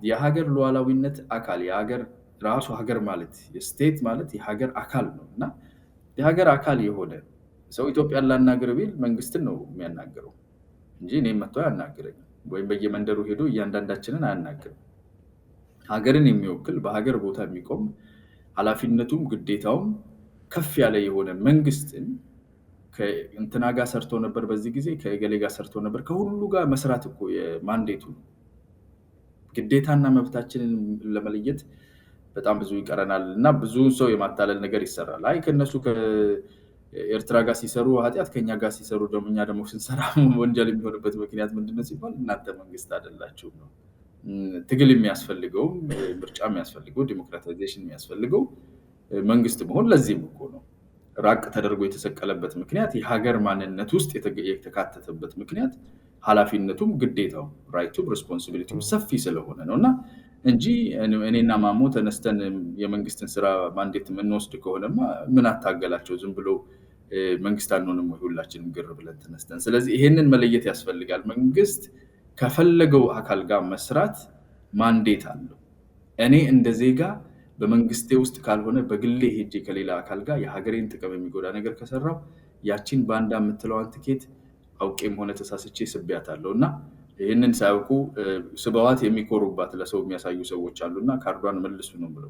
የሀገር ሉዓላዊነት አካል የሀገር ራሱ ሀገር ማለት የስቴት ማለት የሀገር አካል ነው እና የሀገር አካል የሆነ ሰው ኢትዮጵያን ላናገር ቢል መንግስትን ነው የሚያናግረው እንጂ እኔም መጥቶ አያናግረኝም። ወይም በየመንደሩ ሄዶ እያንዳንዳችንን አያናግርም። ሀገርን የሚወክል በሀገር ቦታ የሚቆም ኃላፊነቱም ግዴታውም ከፍ ያለ የሆነ መንግስትን ከእንትና ጋር ሰርቶ ነበር፣ በዚህ ጊዜ ከገሌ ጋር ሰርቶ ነበር፣ ከሁሉ ጋር መስራት እኮ የማንዴቱ ነው። ግዴታና መብታችንን ለመለየት በጣም ብዙ ይቀረናል እና ብዙ ሰው የማታለል ነገር ይሰራል። አይ ከነሱ ከኤርትራ ጋር ሲሰሩ ኃጢአት ከኛ ጋር ሲሰሩ ደግሞ እኛ ደግሞ ስንሰራ ወንጀል የሚሆንበት ምክንያት ምንድነው ሲባል እናንተ መንግስት አይደላችሁም ነው። ትግል የሚያስፈልገው ምርጫ የሚያስፈልገው ዲሞክራታይዜሽን የሚያስፈልገው መንግስት መሆን ለዚህም እኮ ነው። ራቅ ተደርጎ የተሰቀለበት ምክንያት የሀገር ማንነት ውስጥ የተካተተበት ምክንያት ኃላፊነቱም ግዴታው ራይቱም ሬስፖንሲቢሊቲው ሰፊ ስለሆነ ነው እና እንጂ እኔና ማሞ ተነስተን የመንግስትን ስራ ማንዴት የምንወስድ ከሆነማ ምን አታገላቸው? ዝም ብሎ መንግስት አንሆንም ወይ ሁላችንም ግር ብለን ተነስተን። ስለዚህ ይሄንን መለየት ያስፈልጋል። መንግስት ከፈለገው አካል ጋር መስራት ማንዴት አለው። እኔ እንደ ዜጋ በመንግስቴ ውስጥ ካልሆነ በግሌ ሄጄ ከሌላ አካል ጋር የሀገሬን ጥቅም የሚጎዳ ነገር ከሰራው ያቺን ባንዳ የምትለዋን ትኬት አውቄም ሆነ ተሳስቼ ስቤያታለሁ እና ይህንን ሳያውቁ ስበዋት የሚኮሩባት ለሰው የሚያሳዩ ሰዎች አሉና ካርዷን መልሱ ነው ብለው